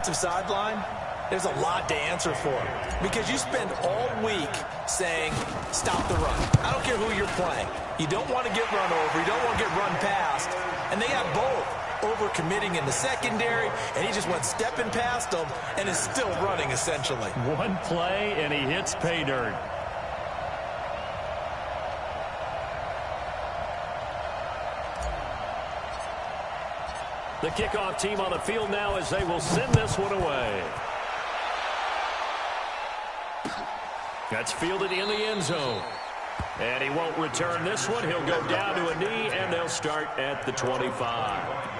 sideline, there's a lot to answer for because you spend all week saying, stop the run. I don't care who you're playing. You don't want to get run over. You don't want to get run past. And they got both. Over-committing in the secondary, and he just went stepping past them and is still running, essentially. One play, and he hits pay dirt. The kickoff team on the field now as they will send this one away. That's fielded in the end zone. And he won't return this one. He'll go down to a knee, and they'll start at the 25.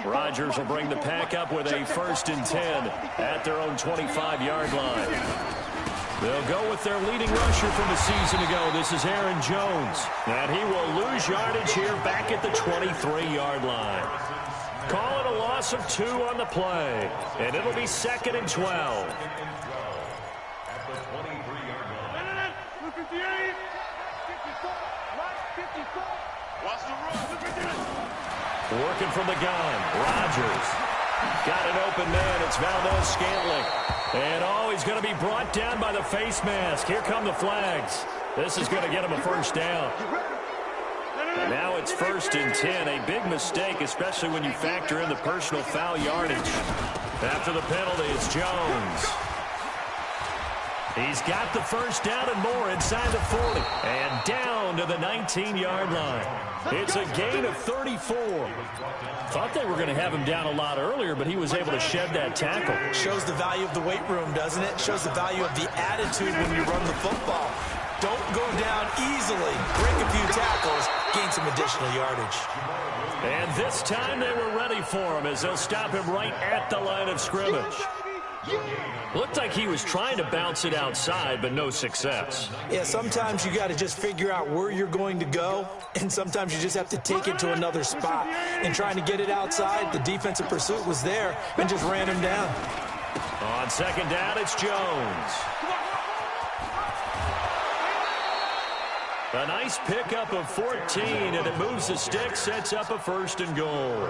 Rodgers will bring the pack up with a 1st and 10 at their own 25-yard line. They'll go with their leading rusher from a season ago. This is Aaron Jones. And he will lose yardage here back at the 23-yard line. Call it a loss of 2 on the play. And it'll be 2nd and 12. At the 23-yard line. 58. 54. Right. 54. Watch the run. Working from the gun. Rodgers. Got an open man. It's Valdez-Scantling. And, oh, he's going to be brought down by the face mask. Here come the flags. This is going to get him a 1st down. And now it's 1st and 10. A big mistake, especially when you factor in the personal foul yardage. After the penalty, it's Jones. He's got the 1st down and more inside the 40. And down to the 19-yard line. It's a gain of 34. Thought they were going to have him down a lot earlier, but he was able to shed that tackle. Shows the value of the weight room, doesn't it? Shows the value of the attitude when you run the football. Don't go down easily. Break a few tackles, gain some additional yardage. And this time they were ready for him as they'll stop him right at the line of scrimmage. Looked like he was trying to bounce it outside, but no success. Yeah, sometimes you got to just figure out where you're going to go, and sometimes you just have to take it to another spot. And trying to get it outside, the defensive pursuit was there and just ran him down. On 2nd down, it's Jones. A nice pickup of 14, and it moves the stick, sets up a 1st and goal.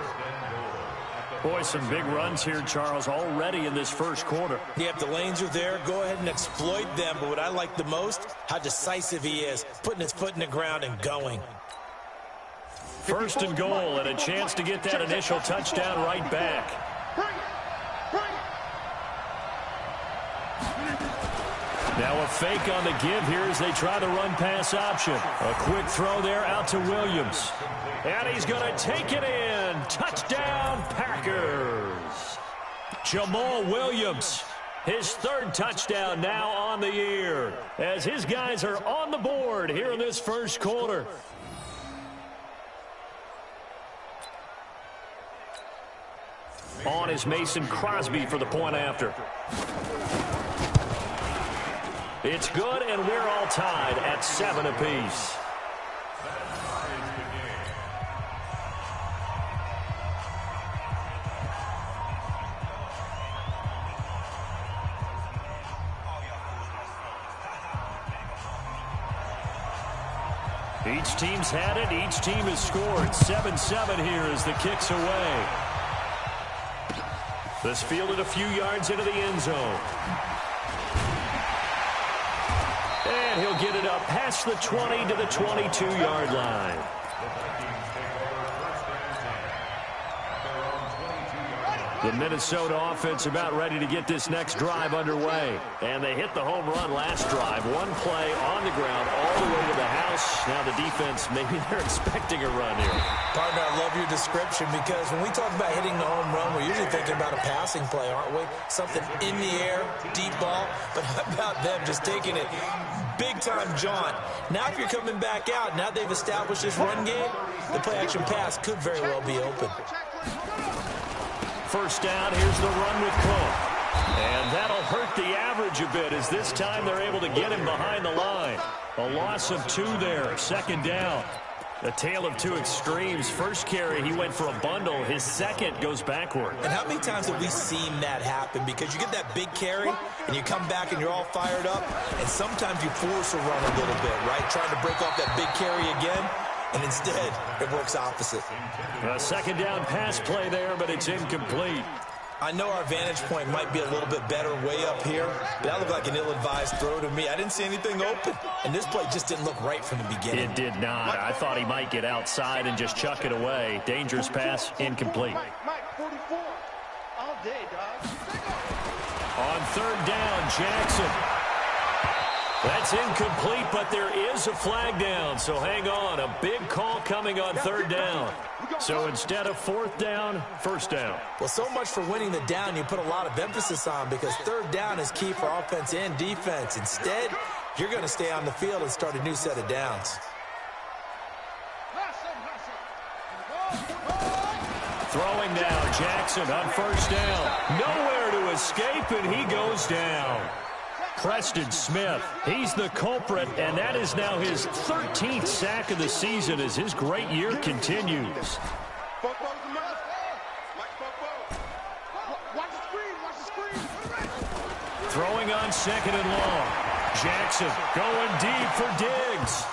Boy, some big runs here, Charles, already in this 1st quarter. Yeah, if the lanes are there, go ahead and exploit them. But what I like the most, how decisive he is, putting his foot in the ground and going. 1st and goal, and a chance to get that initial touchdown right back. Now a fake on the give here as they try the run-pass option. A quick throw there out to Williams. And he's going to take it in. Touchdown, Packers. Jamal Williams, his 3rd touchdown now on the year as his guys are on the board here in this 1st quarter. On is Mason Crosby for the point after. It's good, and we're all tied at 7 apiece. Each team's had it. Each team has scored. 7-7 here as the kick's away. This fielded a few yards into the end zone. And he'll get it up past the 20 to the 22-yard line. The Minnesota offense about ready to get this next drive underway. And they hit the home run last drive. One play on the ground all the way to the house. Now the defense, maybe they're expecting a run here. Partner, I love your description because when we talk about hitting the home run, we're usually thinking about a passing play, aren't we? Something in the air, deep ball. But how about them just taking it big-time jaunt? Now if you're coming back out, now they've established this run game, the play-action pass could very well be open. 1st down, here's the run with Cook. And that'll hurt the average a bit as this time they're able to get him behind the line. A loss of 2 there, 2nd down. A tale of two extremes. First carry, he went for a bundle. His second goes backward. And how many times have we seen that happen? Because you get that big carry, and you come back and you're all fired up, and sometimes you force a run a little bit, right? Trying to break off that big carry again, and instead it works opposite. A second down pass play there, but it's incomplete. I know our vantage point might be a little bit better way up here, but that looked like an ill-advised throw to me. I didn't see anything open, and this play just didn't look right from the beginning. It did not. I thought he might get outside and just chuck it away. Dangerous pass, incomplete. Mike, 44. All day, dog. On third down, Jackson. That's incomplete, but there is a flag down, so hang on. A big call coming on third down. So instead of fourth down, first down. Well, so much for winning the down you put a lot of emphasis on, because third down is key for offense and defense. Instead, you're going to stay on the field and start a new set of downs. Throwing now, Jackson on first down. Nowhere to escape, and he goes down. Preston Smith, he's the culprit, and that is now his 13th sack of the season as his great year continues. Throwing on second and long. Jackson going deep for Diggs.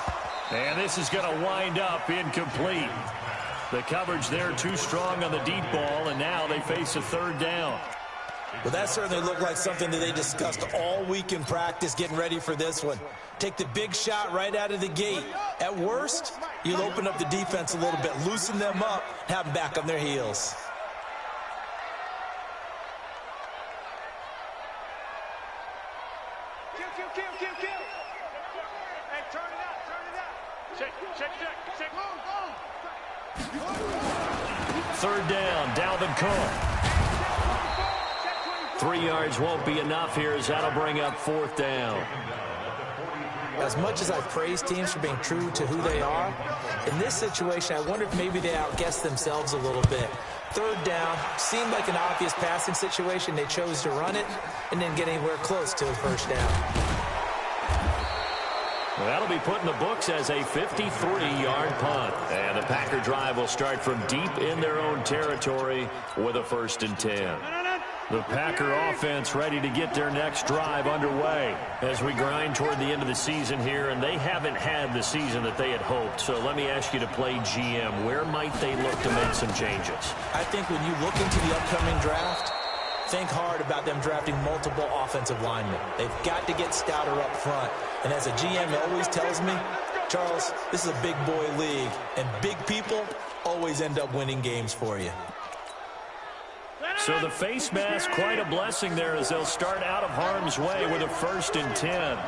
And this is going to wind up incomplete. The coverage there too strong on the deep ball, and now they face a third down. Well, that certainly looked like something that they discussed all week in practice, getting ready for this one. Take the big shot right out of the gate. At worst, you'll open up the defense a little bit, loosen them up, have them back on their heels. Kill. Hey, turn it out. Check. Third down, Dalvin Cook. 3 yards won't be enough here as that'll bring up fourth down. As much as I praise teams for being true to who they are, in this situation, I wonder if maybe they outguessed themselves a little bit. Third down seemed like an obvious passing situation. They chose to run it and didn't get anywhere close to a first down. Well, that'll be put in the books as a 53-yard punt. And the Packer drive will start from deep in their own territory with a 1st and 10. The Packer offense ready to get their next drive underway as we grind toward the end of the season here, and they haven't had the season that they had hoped. So let me ask you to play GM. Where might they look to make some changes? I think when you look into the upcoming draft, think hard about them drafting multiple offensive linemen. They've got to get stouter up front. And as a GM always tells me, Charles, this is a big boy league, and big people always end up winning games for you. So the face mask, quite a blessing there as they'll start out of harm's way with a 1st and 10.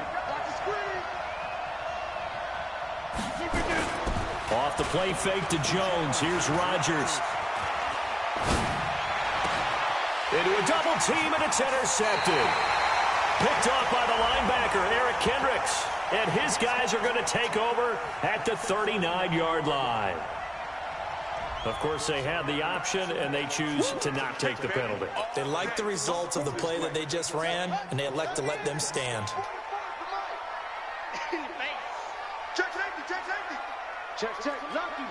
Off the play fake to Jones. Here's Rodgers. Into a double team, and it's intercepted. Picked off by the linebacker, Eric Kendricks. And his guys are going to take over at the 39-yard line. Of course, they had the option, and they choose to not take the penalty. They like the results of the play that they just ran, and they elect to let them stand. Check. Lucky.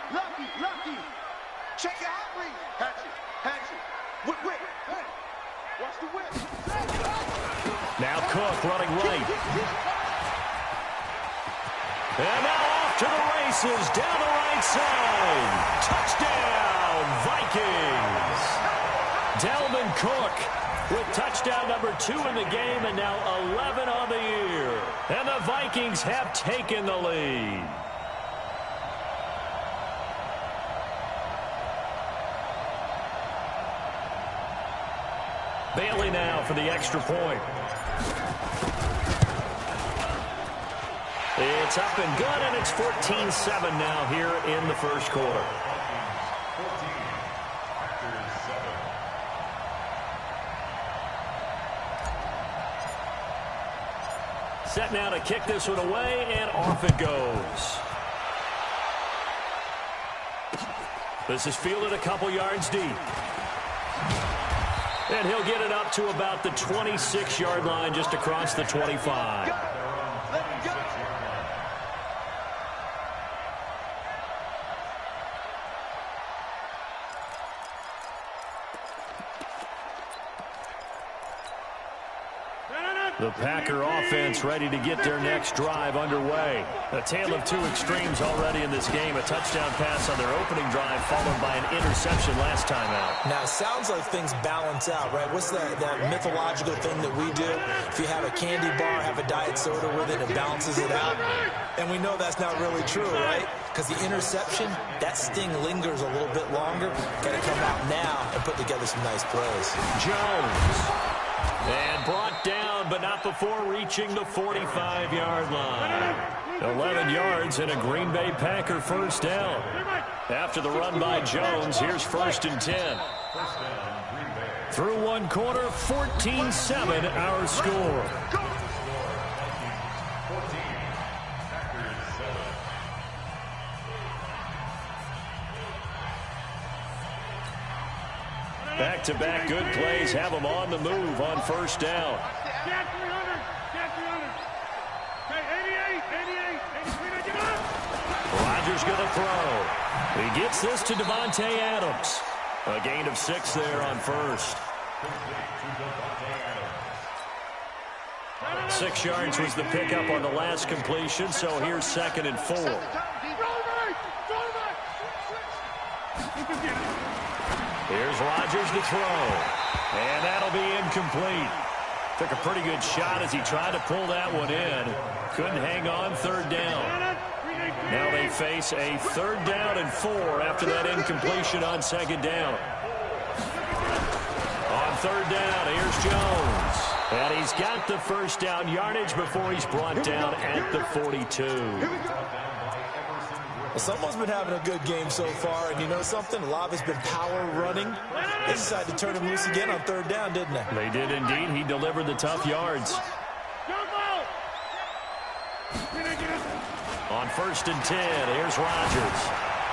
Check it out. Hatchet. Whip. Hey, watch the whip. Now Cook running right. And now off to the races down the right side. Touchdown, Vikings. Dalvin Cook with touchdown number 2 in the game, and now 11 on the year. And the Vikings have taken the lead. Bailey now for the extra point. It's up and good, and it's 14-7 now here in the first quarter. Set now to kick this one away, and off it goes. This is fielded a couple yards deep. And he'll get it up to about the 26-yard line, just across the 25. The Packer offense ready to get their next drive underway. A tale of two extremes already in this game. A touchdown pass on their opening drive followed by an interception last time out. Now, it sounds like things balance out, right? What's that mythological thing that we do? If you have a candy bar, have a diet soda with it, it balances it out. And we know that's not really true, right? Because the interception, that sting lingers a little bit longer. Got to come out now and put together some nice plays. Jones. And brought down, but not before reaching the 45-yard line. 11 yards and a Green Bay Packer first down. After the run by Jones, here's 1st and 10. Through one quarter, 14-7 our score. Back-to-back good plays have them on the move on first down. Rodgers going to throw. He gets this to Davante Adams. A gain of 6 there on first. 6 yards was the pickup on the last completion, so here's 2nd and 4. Here's Rodgers to throw. And that'll be incomplete. Took a pretty good shot as he tried to pull that one in. Couldn't hang on 3rd down. Now they face a 3rd down and 4 after that incompletion on 2nd down. On 3rd down, here's Jones. And he's got the first down yardage before he's brought down at the 42. Well, someone's been having a good game so far, and you know something? A lot of it's been power running. They decided to turn him loose again on 3rd down, didn't they? They did indeed. He delivered the tough yards. On 1st and 10, here's Rodgers.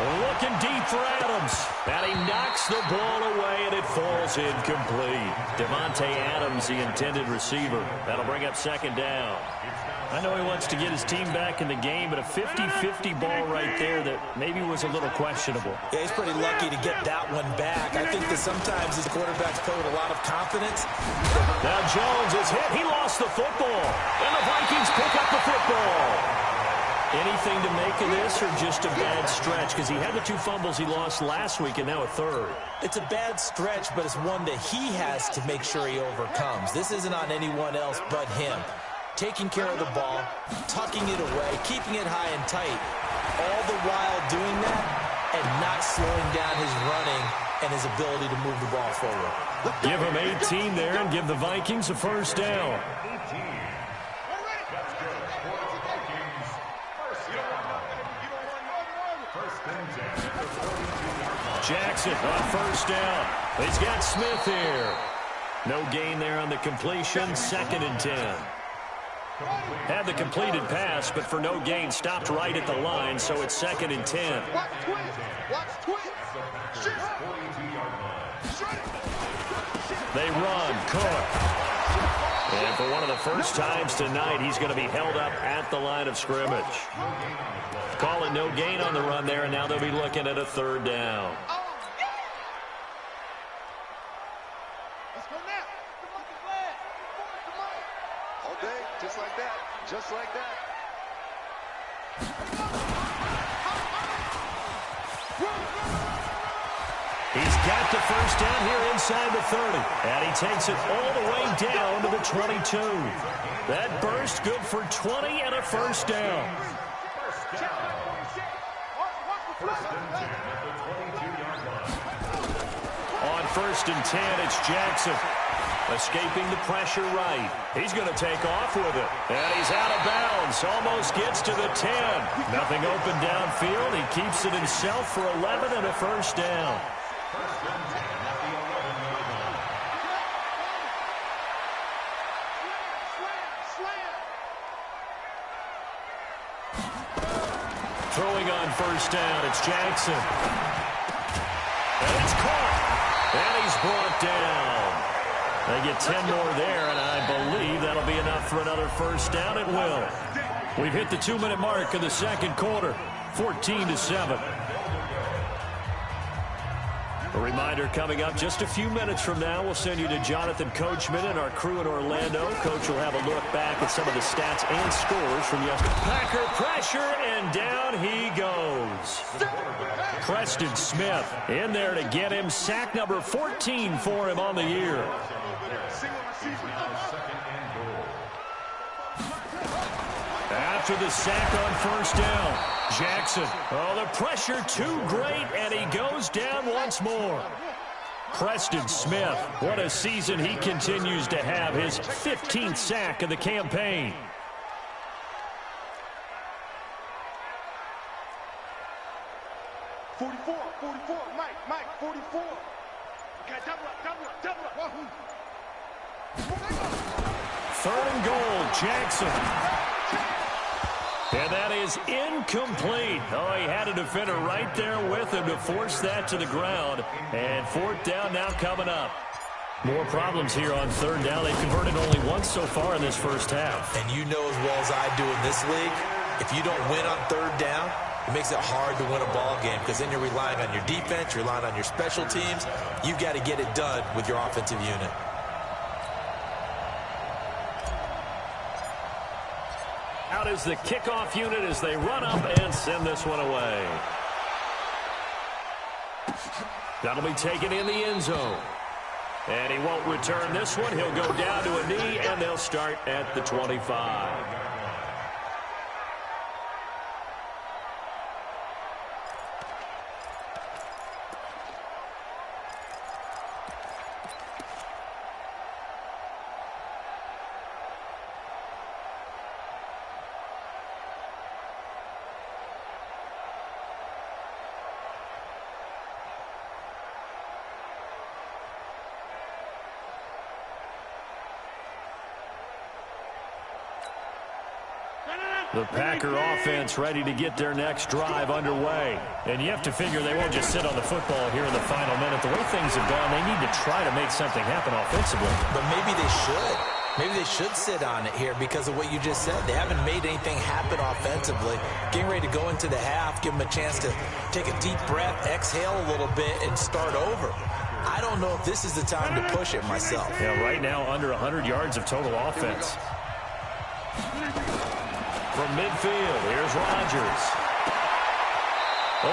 Looking deep for Adams. And he knocks the ball away, and it falls incomplete. Davante Adams, the intended receiver. That'll bring up 2nd down. I know he wants to get his team back in the game, but a 50-50 ball right there that maybe was a little questionable. Yeah, he's pretty lucky to get that one back. I think that sometimes his quarterbacks play with a lot of confidence. Now Jones is hit. He lost the football. And the Vikings pick up the football. Anything to make of this or just a bad stretch? Because he had the 2 fumbles he lost last week and now a 3rd. It's a bad stretch, but it's one that he has to make sure he overcomes. This isn't on anyone else but him. Taking care of the ball, tucking it away, keeping it high and tight, all the while doing that and not slowing down his running and his ability to move the ball forward. Give him 18 there and give the Vikings a first down. Jackson on first down. He's got Smith here. No gain there on the completion, 2nd and 10. Had the completed pass, but for no gain, stopped right at the line, so it's 2nd and 10. They run, Cook. And for one of the first times tonight, he's going to be held up at the line of scrimmage. Call it no gain on the run there, and now they'll be looking at a 3rd down. Just like that. Just like that. He's got the first down here inside the 30. And he takes it all the way down to the 22. That burst good for 20 and a first down. On 1st and 10, it's Jackson. Escaping the pressure right. He's going to take off with it. And he's out of bounds. Almost gets to the 10. Nothing open downfield. He keeps it himself for 11 and a first down. Throwing on first down, it's Jackson. And it's caught. And he's brought down. They get 10 more there, and I believe that'll be enough for another first down. It will. We've hit the 2-minute mark of the 2nd quarter, 14-7. A reminder coming up just a few minutes from now, we'll send you to Jonathan Coachman and our crew in Orlando. Coach will have a look back at some of the stats and scores from yesterday. Packer pressure, and down he goes. Preston Smith in there to get him. Sack number 14 for him on the year. After the sack on first down, Jackson. Oh, the pressure too great, and he goes down once more. Preston Smith, what a season he continues to have. His 15th sack of the campaign. Forty-four, Mike, 44. Okay, double up. Third and goal, Jackson. And that is incomplete. Oh, he had a defender right there with him to force that to the ground. And fourth down now coming up. More problems here on third down. They've converted only once so far in this first half. And you know as well as I do in this league, if you don't win on third down, it makes it hard to win a ball game because then you're relying on your defense, you're relying on your special teams. You've got to get it done with your offensive unit. Out is the kickoff unit as they run up and send this one away. That'll be taken in the end zone. And he won't return this one. He'll go down to a knee, and they'll start at the 25. The Packer offense ready to get their next drive underway. And you have to figure they won't just sit on the football here in the final minute. The way things have gone, they need to try to make something happen offensively. But maybe they should. Maybe they should sit on it here because of what you just said. They haven't made anything happen offensively. Getting ready to go into the half, give them a chance to take a deep breath, exhale a little bit, and start over. I don't know if this is the time to push it myself. Yeah, right now under 100 yards of total offense. From midfield, here's Rodgers.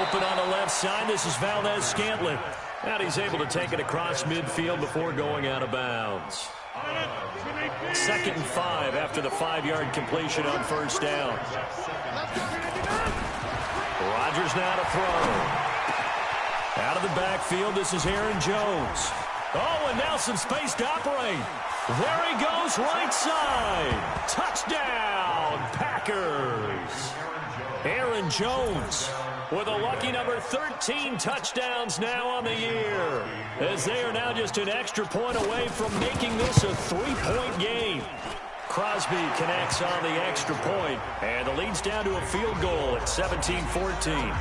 Open on the left side, this is Valdez-Scantling. And he's able to take it across midfield before going out of bounds. 2nd and 5 after the 5-yard completion on first down. Rodgers now to throw. Out of the backfield, this is Aaron Jones. Oh, and now some space to operate. There he goes, right side. Touchdown, Packers. Aaron Jones with a lucky number 13 touchdowns now on the year, as they are now just an extra point away from making this a 3-point game. Crosby connects on the extra point, and the lead's down to a field goal at 17-14.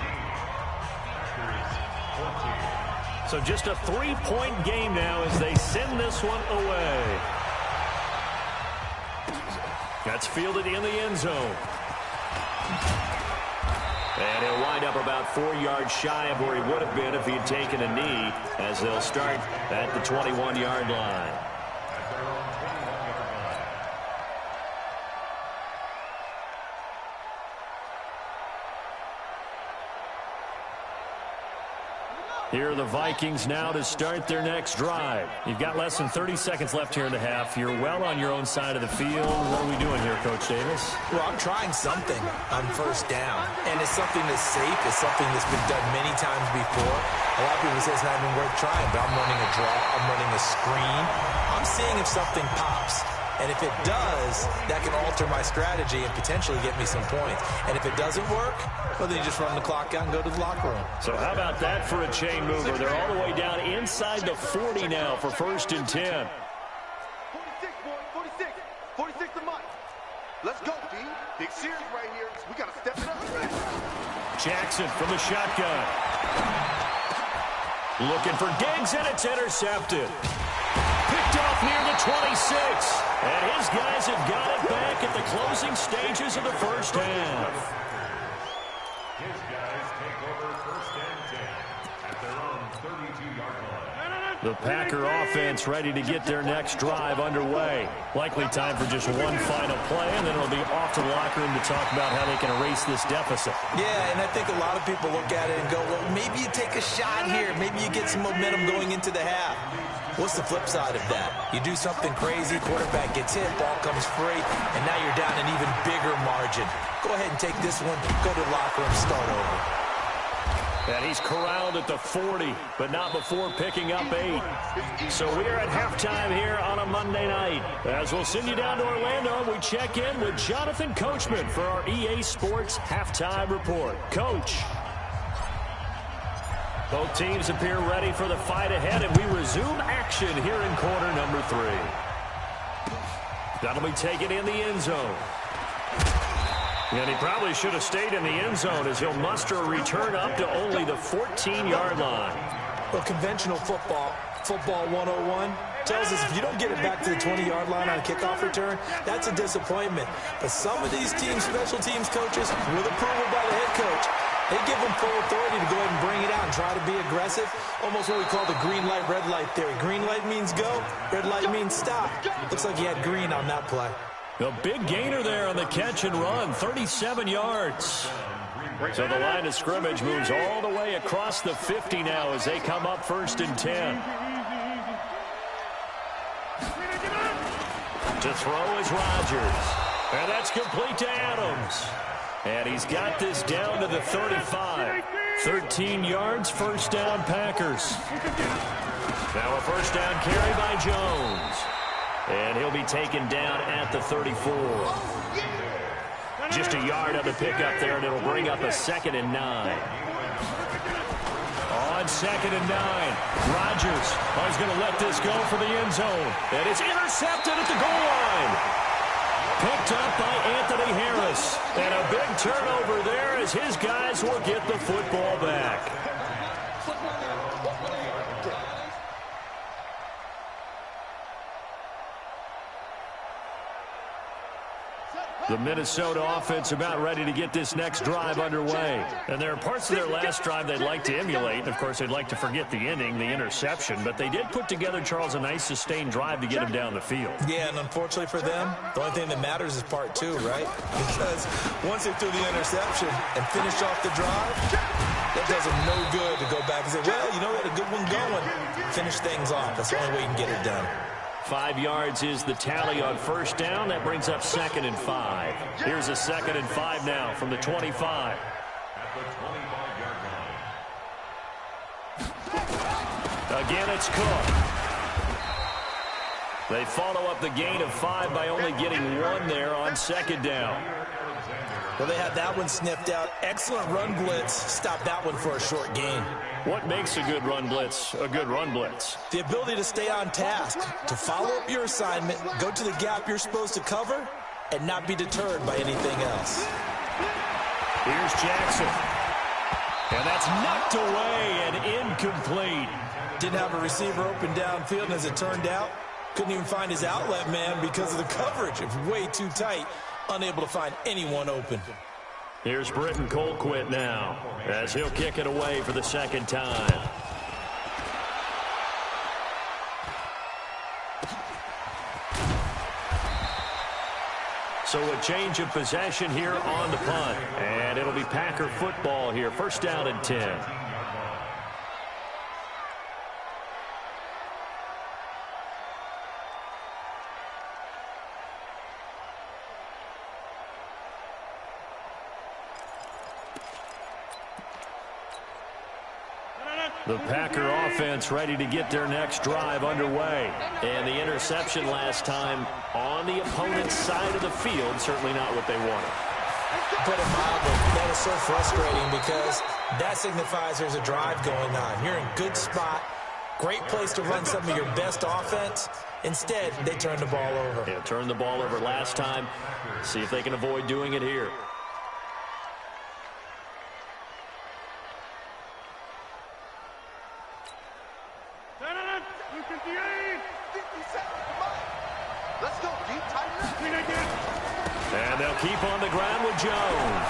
So just a 3-point game now as they send this one away. That's fielded in the end zone. And he'll wind up about 4 yards shy of where he would have been if he had taken a knee, as they'll start at the 21-yard line. Here are the Vikings now to start their next drive. You've got less than 30 seconds left here in the half. You're well on your own side of the field. What are we doing here, Coach Davis? Well, I'm trying something on first down, and it's something that's safe. It's something that's been done many times before. A lot of people say it's not even worth trying, but I'm running a draw. I'm running a screen. I'm seeing if something pops. And if it does, that can alter my strategy and potentially get me some points. And if it doesn't work, well, then you just run the clock out and go to the locker room. So how about that for a chain mover? They're all the way down inside the 40 now for 1st and 10. 46, boy, 46. 46 to Mike. Let's go, D. Big series right here. We got to step it up. Jackson from the shotgun. Looking for Diggs, and it's intercepted. Picked off near the 26. And his guys have got it back at the closing stages of the first half. His guys take over 1st and 10. The Packer offense ready to get their next drive underway. Likely time for just one final play, and then it'll be off to the locker room to talk about how they can erase this deficit. Yeah, and I think a lot of people look at it and go, well, maybe you take a shot here. Maybe you get some momentum going into the half. What's the flip side of that? You do something crazy, quarterback gets hit, ball comes free, and now you're down an even bigger margin. Go ahead and take this one, go to the locker room, start over. And he's corralled at the 40, but not before picking up 8. So we're at halftime here on a Monday night. As we'll send you down to Orlando, we check in with Jonathan Coachman for our EA Sports Halftime Report. Coach. Both teams appear ready for the fight ahead, and we resume action here in quarter number 3. That'll be taken in the end zone. And he probably should have stayed in the end zone as he'll muster a return up to only the 14-yard line. Well, conventional football 101, tells us if you don't get it back to the 20-yard line on a kickoff return, that's a disappointment. But some of these teams, special teams coaches, with approval by the head coach, they give them full authority to go ahead and bring it out and try to be aggressive. Almost what we call the green light, red light theory. Green light means go, red light means stop. Looks like you had green on that play. A big gainer there on the catch and run, 37 yards. So the line of scrimmage moves all the way across the 50 now as they come up 1st and 10. To throw is Rodgers. And that's complete to Adams. And he's got this down to the 35. 13 yards, first down Packers. Now a first down carry by Jones. And he'll be taken down at the 34. Just a yard on the pickup there, and it'll bring up a 2nd and 9. On 2nd and 9, Rodgers is going to let this go for the end zone. And it's intercepted at the goal line. Picked up by Anthony Harris. And a big turnover there as his guys will get the football back. The Minnesota offense about ready to get this next drive underway. And there are parts of their last drive they'd like to emulate. And, of course, they'd like to forget the ending, the interception. But they did put together, Charles, a nice sustained drive to get him down the field. Yeah, and unfortunately for them, the only thing that matters is part 2, right? Because once they threw the interception and finished off the drive, that does them no good to go back and say, well, you know, we had a good one going. Finish things off. That's the only way you can get it done. 5 yards is the tally on first down. That brings up 2nd and 5. Here's a 2nd and 5 now from the 25. Again, it's Cook. They follow up the gain of 5 by only getting 1 there on 2nd down. Well, they had that one sniffed out. Excellent run blitz. Stopped that one for a short gain. What makes a good run blitz a good run blitz? The ability to stay on task, to follow up your assignment, go to the gap you're supposed to cover, and not be deterred by anything else. Here's Jackson. And that's knocked away and incomplete. Didn't have a receiver open downfield, and as it turned out, couldn't even find his outlet man because of the coverage. It was way too tight, unable to find anyone open. Here's Britton Colquitt now as he'll kick it away for the 2nd time. So a change of possession here on the punt. And it'll be Packer football here. First down and 10. The Packer offense ready to get their next drive underway. And the interception last time on the opponent's side of the field, certainly not what they wanted. Put it mildly, that is so frustrating because that signifies there's a drive going on. You're in good spot, great place to run some of your best offense. Instead, they turn the ball over. Yeah, turned the ball over last time. See if they can avoid doing it here. Let's go, deep, tight. And they'll keep on the ground with Jones.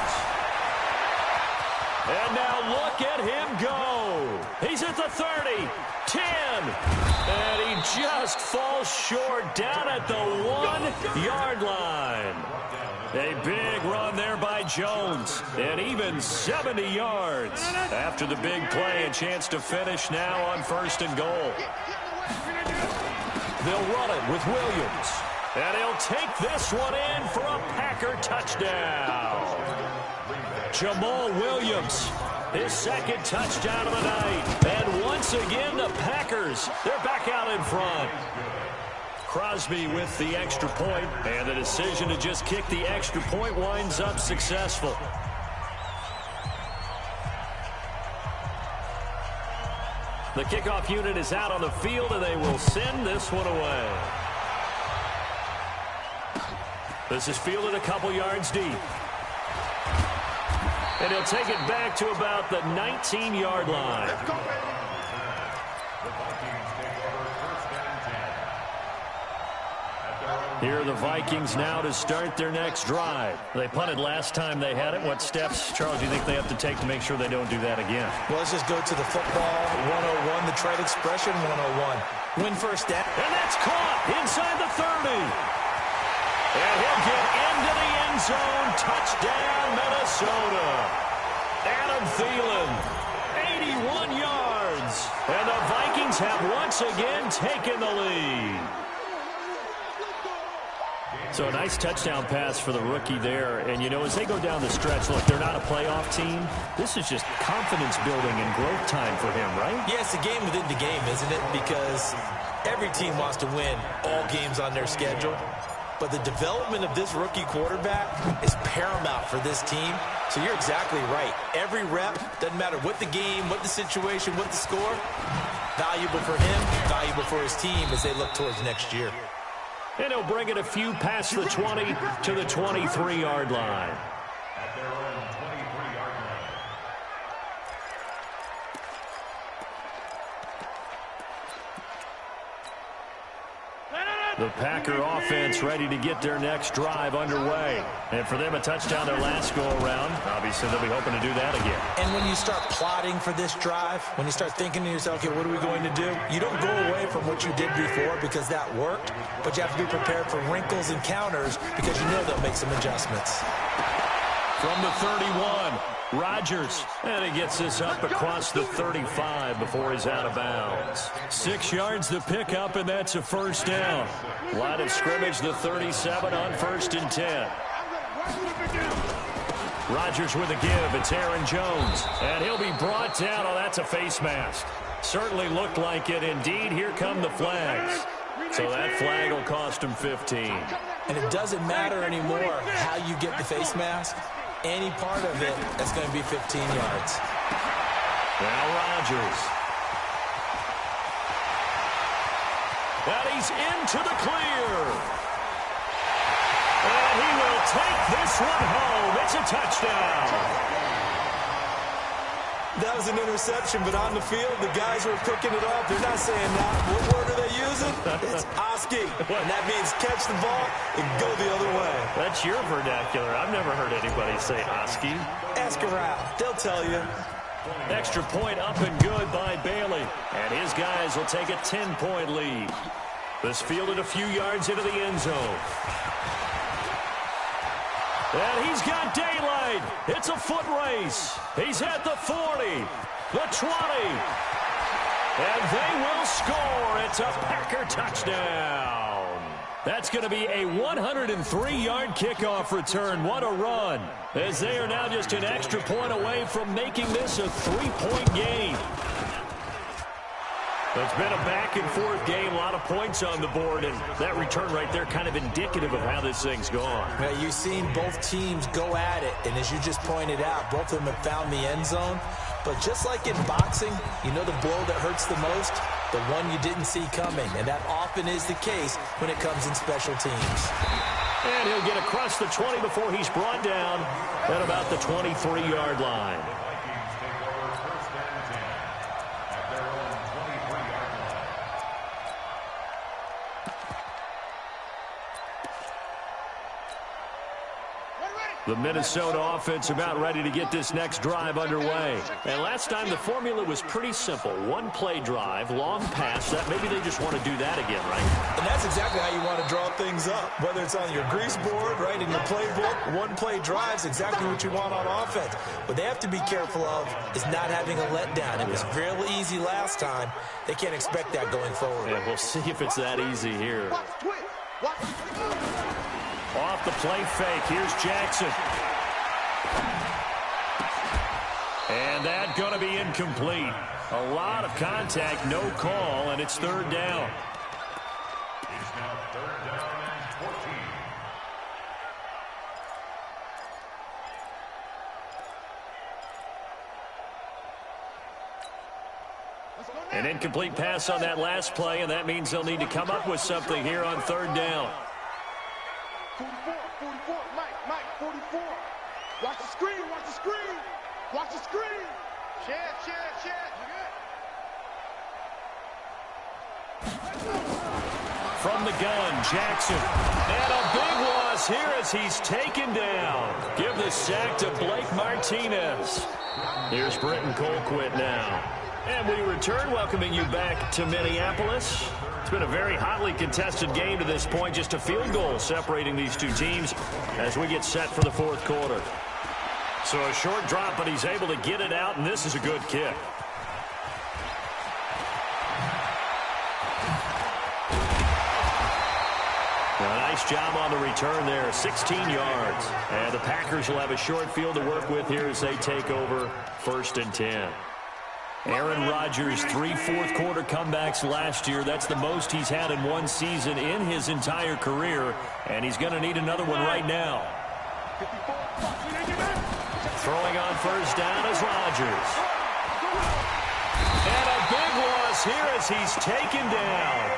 And now look at him go. He's at the 30, 10, and he just falls short down at the 1-yard line. A big run there by Jones, and even 70 yards. After the big play, a chance to finish now on 1st and goal. They'll run it with Williams, and he'll take this one in for a Packer touchdown. Jamal Williams, his 2nd touchdown of the night. And once again, the Packers, they're back out in front. Crosby with the extra point, and the decision to just kick the extra point winds up successful. The kickoff unit is out on the field, and they will send this one away. This is fielded a couple yards deep. And he'll take it back to about the 19-yard line. Here are the Vikings now to start their next drive. They punted last time they had it. What steps, Charles, do you think they have to take to make sure they don't do that again? Well, let's just go to the football 101, the trade expression 101. Win first down. And that's caught inside the 30. And he'll get into the end zone. Touchdown, Minnesota. Adam Thielen, 81 yards. And the Vikings have once again taken the lead. So a nice touchdown pass for the rookie there. And, you know, as they go down the stretch, look, they're not a playoff team. This is just confidence building and growth time for him, right? Yeah, it's a game within the game, isn't it? Because every team wants to win all games on their schedule. But the development of this rookie quarterback is paramount for this team. So you're exactly right. Every rep, doesn't matter what the game, what the situation, what the score, valuable for him, valuable for his team as they look towards next year. And he'll bring it a few past the 20 to the 23-yard line. The Packer offense ready to get their next drive underway. And for them, a touchdown their last go-around. Obviously, they'll be hoping to do that again. And when you start plotting for this drive, when you start thinking to yourself, okay, what are we going to do? You don't go away from what you did before because that worked, but you have to be prepared for wrinkles and counters because you know they'll make some adjustments. From the 31, Rodgers. And he gets this up across the 35 before he's out of bounds. 6 yards to pick up, and that's a first down. Line of scrimmage, the 37 on 1st and 10. Rodgers with a give. It's Aaron Jones. And he'll be brought down. Oh, that's a face mask. Certainly looked like it. Indeed, here come the flags. So that flag will cost him 15. And it doesn't matter anymore how you get the face mask. Any part of it, that's going to be 15 yards. Now Rodgers. And he's into the clear. And he will take this one home. It's a touchdown. That was an interception, but on the field, the guys who are cooking it up, they're not saying that. What word are they using? It's Oski. And that means catch the ball and go the other way. That's your vernacular. I've never heard anybody say Oski. Ask around. They'll tell you. Extra point up and good by Bailey. And his guys will take a 10-point lead. This fielded a few yards into the end zone. And he's got daylight. It's a foot race. He's at the 40, the 20. And they will score. It's a Packer touchdown. That's going to be a 103-yard kickoff return. What a run. As they are now just an extra point away from making this a 3-point game. It's been a back-and-forth game, a lot of points on the board, and that return right there kind of indicative of how this thing's gone. Well, you've seen both teams go at it, and as you just pointed out, both of them have found the end zone. But just like in boxing, you know the blow that hurts the most? The one you didn't see coming, and that often is the case when it comes in special teams. And he'll get across the 20 before he's brought down at about the 23-yard line. The Minnesota offense about ready to get this next drive underway. And last time the formula was pretty simple. One play drive, long pass. That maybe they just want to do that again, right? And that's exactly how you want to draw things up. Whether it's on your grease board, right, in your playbook, one play drive's exactly what you want on offense. What they have to be careful of is not having a letdown. It was really easy last time. They can't expect that going forward. Yeah, we'll see if it's that easy here. Off the play fake, here's Jackson. And that's going to be incomplete. A lot of contact, no call, and it's third down. It's now third down and 14. An incomplete pass on that last play, and that means they'll need to come up with something here on third down. 44, Mike, 44. Watch the screen, watch the screen. Watch the screen. Share. From the gun, Jackson. And a big loss here as he's taken down. Give the sack to Blake Martinez. Here's Britton Colquitt now. And we return, welcoming you back to Minneapolis. It's been a very hotly contested game to this point. Just a field goal separating these two teams as we get set for the fourth quarter. So a short drop, but he's able to get it out, and this is a good kick. A nice job on the return there, 16 yards. And the Packers will have a short field to work with here as they take over 1st and 10. Aaron Rodgers, 3 fourth-quarter comebacks last year. That's the most he's had in one season in his entire career, and he's going to need another one right now. Throwing on first down is Rodgers. And a big loss here as he's taken down.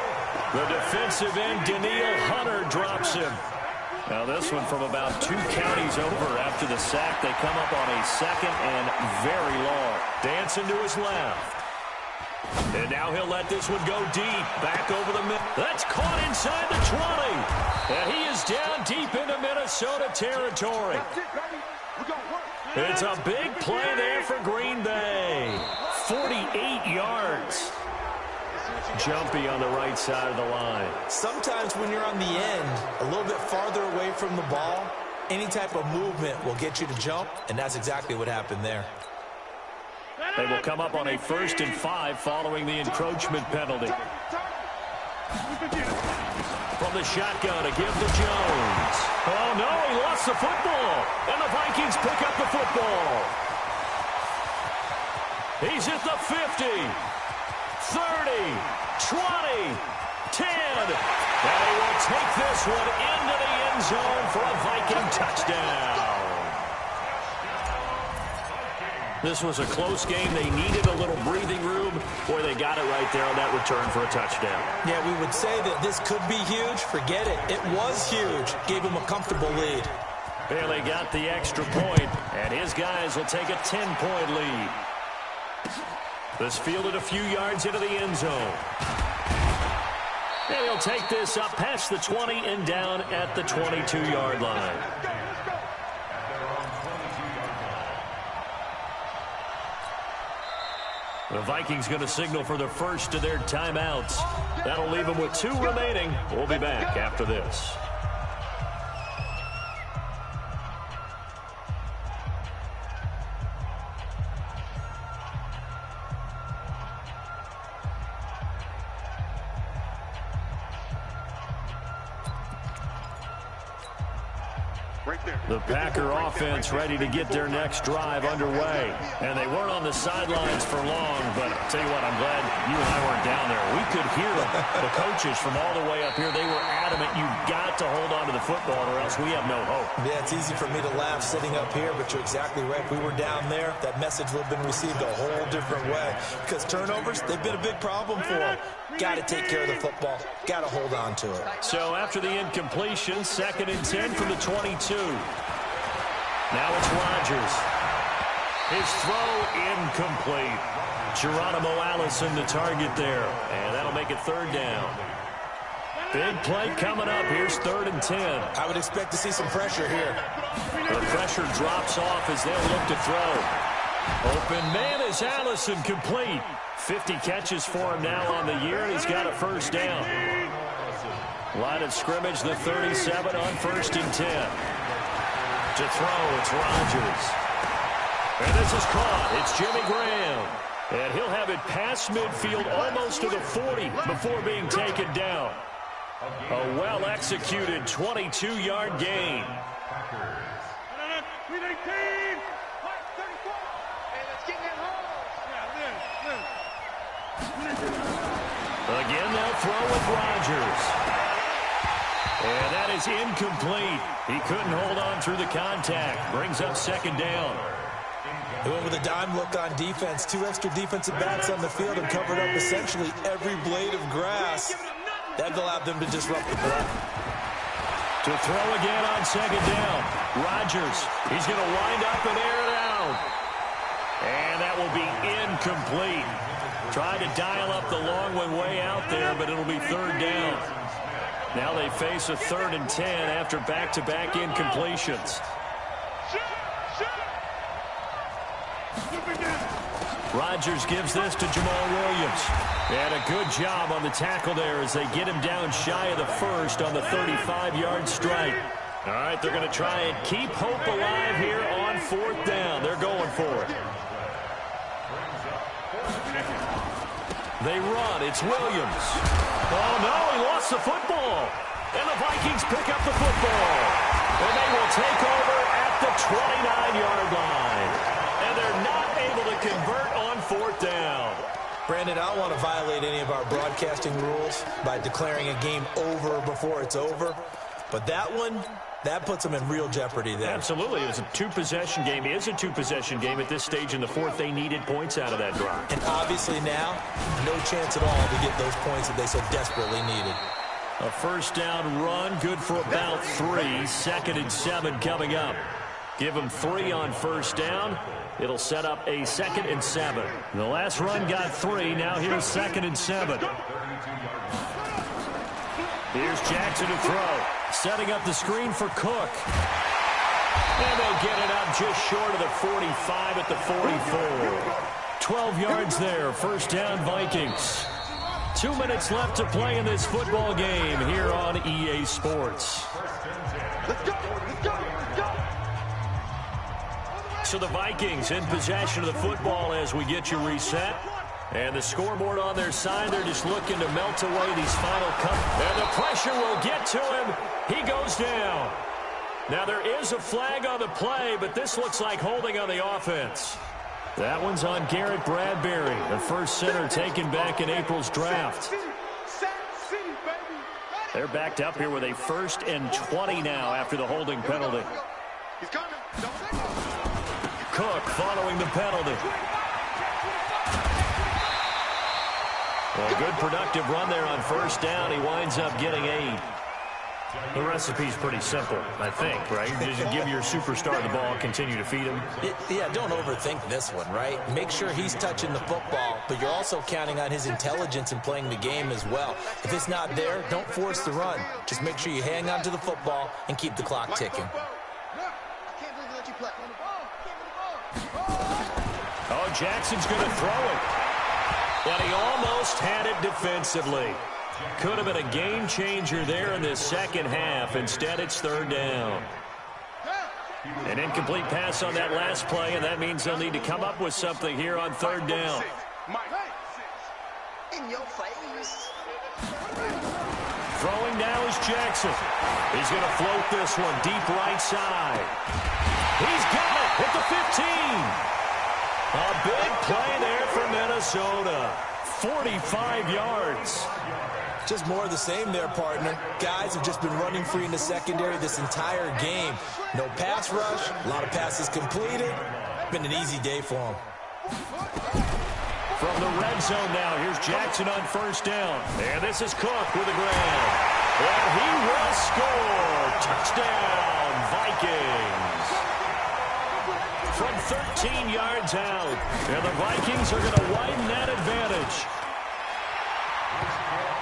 The defensive end, Danielle Hunter, drops him. Now this one from about 2 counties over after the sack. They come up on a second and very long. Dancing to his left. And now he'll let this one go deep. Back over the middle. That's caught inside the 20. And he is down deep into Minnesota territory. It's a big play there for Green Bay. 48 yards. Jumpy on the right side of the line. Sometimes when you're on the end, a little bit farther away from the ball, any type of movement will get you to jump, and that's exactly what happened there. They will come up on a 1st and 5 following the encroachment penalty. From the shotgun to give to Jones. Oh, no, he lost the football. And the Vikings pick up the football. He's at the 50. 30, 20, 10. And he will take this one into the end zone for a Viking touchdown. This was a close game. They needed a little breathing room. Boy, they got it right there on that return for a touchdown. Yeah, we would say that this could be huge. Forget it. It was huge. Gave him a comfortable lead. Bailey got the extra point, and his guys will take a 10-point lead. This fielded a few yards into the end zone. And he'll take this up past the 20 and down at the 22-yard line. The Vikings going to signal for the first of their timeouts. That'll leave them with 2 remaining. We'll be back after this. The Packer offense ready to get their next drive underway. And they weren't on the sidelines for long, but I'll tell you what, I'm glad you and I weren't down there. We could hear them. The coaches from all the way up here, they were adamant, you've got to hold on to the football or else we have no hope. Yeah, it's easy for me to laugh sitting up here, but you're exactly right. If we were down there, that message would have been received a whole different way. Because turnovers, they've been a big problem for them. Got to take care of the football. Got to hold on to it. So after the incompletion, 2nd and 10 from the 22. Now it's Rodgers. His throw incomplete. Geronimo Allison the target there. And that'll make it 3rd down. Big play coming up. Here's 3rd and 10. I would expect to see some pressure here. The pressure drops off as they'll look to throw. Open man is Allison, complete. 50 catches for him now on the year, and he's got a first down. Line of scrimmage, the 37 on 1st and 10. To throw, it's Rodgers. And this is caught. It's Jimmy Graham. And he'll have it past midfield almost to the 40 before being taken down. A well-executed 22-yard gain. Again, they'll throw with Rodgers. And that is incomplete. He couldn't hold on through the contact. Brings up 2nd down. He went with a dime look on defense. 2 extra defensive backs on the field and covered up essentially every blade of grass. That allowed them to disrupt the play. To throw again on 2nd down. Rodgers, he's going to wind up and air it out. And that will be incomplete. Tried to dial up the long one way out there, but it'll be 3rd down. Now they face a 3rd and 10 after back-to-back incompletions. Rodgers gives this to Jamal Williams. And a good job on the tackle there as they get him down shy of the 1st on the 35-yard strike. All right, they're going to try and keep hope alive here on 4th down. They're going for it. They run. It's Williams. Oh, no, he lost the football. And the Vikings pick up the football. And they will take over at the 29-yard line. And they're not able to convert on 4th down. Brandon, I don't want to violate any of our broadcasting rules by declaring a game over before it's over. But that one, that puts them in real jeopardy there. Absolutely. It was a 2-possession game. It is a 2-possession game at this stage in the 4th. They needed points out of that drive. And obviously now, no chance at all to get those points that they so desperately needed. A 1st down run, good for about 3. 2nd and 7 coming up. Give them 3 on 1st down. It'll set up a 2nd and 7. The last run got 3. Now here's 2nd and 7. Here's Jackson to throw. Setting up the screen for Cook. And they'll get it up just short of the 45 at the 44. 12 yards there. 1st down Vikings. 2 minutes left to play in this football game here on EA Sports. Let's go! Let's go! Let's go! So the Vikings in possession of the football as we get you reset. And the scoreboard on their side, they're just looking to melt away these final cuts. And the pressure will get to him. He goes down. Now there is a flag on the play, but this looks like holding on the offense. That one's on Garrett Bradbury, the first center taken back in April's draft. They're backed up here with a 1st and 20 now after the holding penalty. Cook following the penalty. Well, a good productive run there on 1st down. He winds up getting 8. The recipe's pretty simple, I think, right? Just give your superstar the ball, continue to feed him. Yeah, don't overthink this one, right? Make sure he's touching the football, but you're also counting on his intelligence in playing the game as well. If it's not there, don't force the run. Just make sure you hang on to the football and keep the clock ticking. Oh, Jackson's going to throw it. But he almost had it defensively. Could have been a game changer there in this 2nd half. Instead, it's 3rd down. An incomplete pass on that last play, and that means they'll need to come up with something here on 3rd down. In your face. Throwing now is Jackson. He's going to float this one deep right side. He's got it at the 15. A big play there for Minnesota. 45 yards. Just more of the same there, partner. Guys have just been running free in the secondary this entire game. No pass rush, a lot of passes completed. Been an easy day for them. From the red zone now, here's Jackson on 1st down. And this is Cook with a grab. And he will score. Touchdown, Vikings. From 13 yards out. And the Vikings are going to widen that advantage.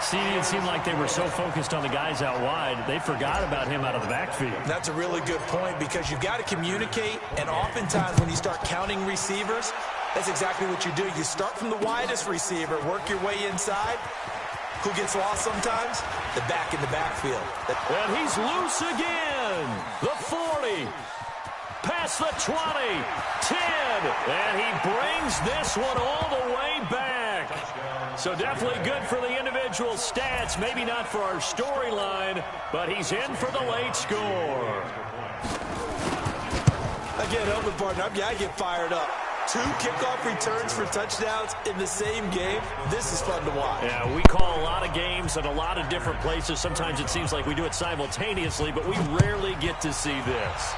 See, it seemed like they were so focused on the guys out wide, they forgot about him out of the backfield. That's a really good point because you've got to communicate, and oftentimes when you start counting receivers, that's exactly what you do. You start from the widest receiver, work your way inside. Who gets lost sometimes? The back in the backfield. And he's loose again. The 40. Past the 20. 10. And he brings this one all the way back. So definitely good for the individual stats. Maybe not for our storyline, but he's in for the late score. Again, help me, partner. I get fired up. 2 kickoff returns for touchdowns in the same game. This is fun to watch. Yeah, we call a lot of games in a lot of different places. Sometimes it seems like we do it simultaneously, but we rarely get to see this.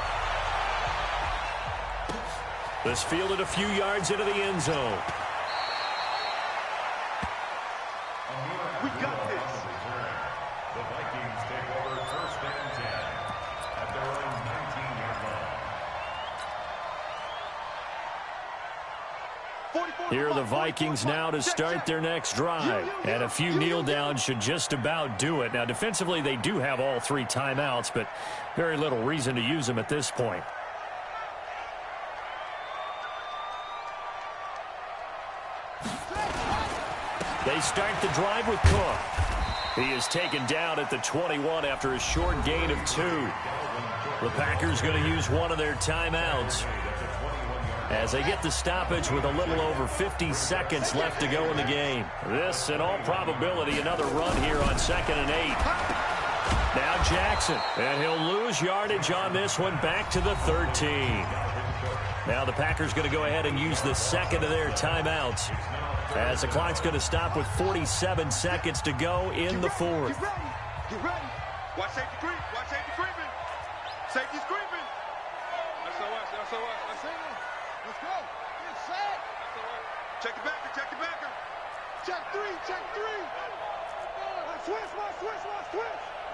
This fielded a few yards into the end zone. We got this. The Vikings take over first and 10 at their own 19-yard line. Here are the Vikings now to start their next drive. And a few kneel downs should just about do it. Now, defensively, they do have all 3 timeouts, but very little reason to use them at this point. They start the drive with Cook. He is taken down at the 21 after a short gain of 2. The Packers going to use one of their timeouts as they get the stoppage with a little over 50 seconds left to go in the game. This, in all probability, another run here on 2nd and 8. Now Jackson, and he'll lose yardage on this one back to the 13. Now the Packers going to go ahead and use the second of their timeouts as the clock's going to stop with 47 seconds to go in the 4th. Get ready. Watch safety creep. Watch safety creeping. Safety's creeping. That's all right. That's all right. Let's go. Get set. That's all right. Check the backer. Check the backer. Check 3. Check 3.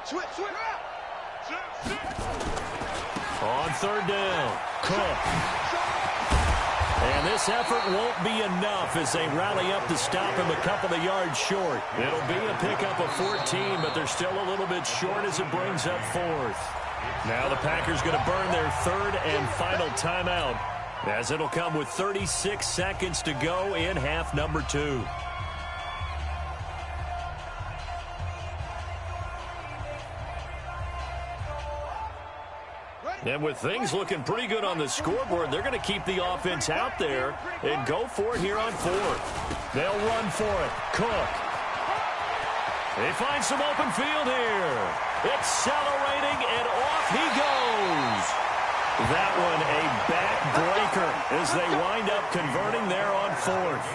Switch. On 3rd down, Cook. And this effort won't be enough as they rally up to stop him a couple of yards short. It'll be a pickup of 14, but they're still a little bit short as it brings up 4th. Now the Packers going to burn their 3rd and final timeout as it'll come with 36 seconds to go in half number 2. And with things looking pretty good on the scoreboard, they're going to keep the offense out there and go for it here on 4th. They'll run for it. Cook. They find some open field here. Accelerating, and off he goes. That one a backbreaker as they wind up converting there on 4th.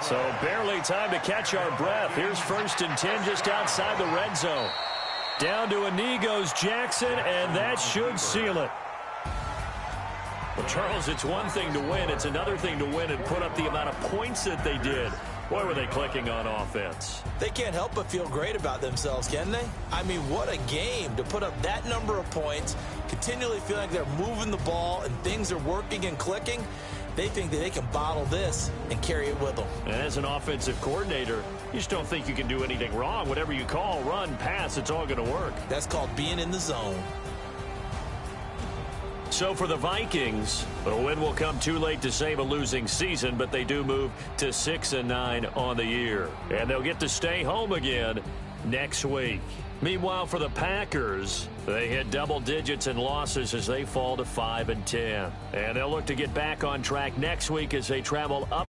So barely time to catch our breath. Here's 1st and 10 just outside the red zone. Down to a knee goes Jackson, and that should seal it. Well, Charles, it's one thing to win. It's another thing to win and put up the amount of points that they did. Boy, were they clicking on offense. They can't help but feel great about themselves, can they? I mean, what a game to put up that number of points, continually feeling like they're moving the ball and things are working and clicking. They think that they can bottle this and carry it with them. And as an offensive coordinator, you just don't think you can do anything wrong. Whatever you call, run, pass, it's all going to work. That's called being in the zone. So for the Vikings, the win will come too late to save a losing season, but they do move to 6-9 on the year. And they'll get to stay home again next week. Meanwhile, for the Packers, they hit double digits in losses as they fall to 5-10. And they'll look to get back on track next week as they travel up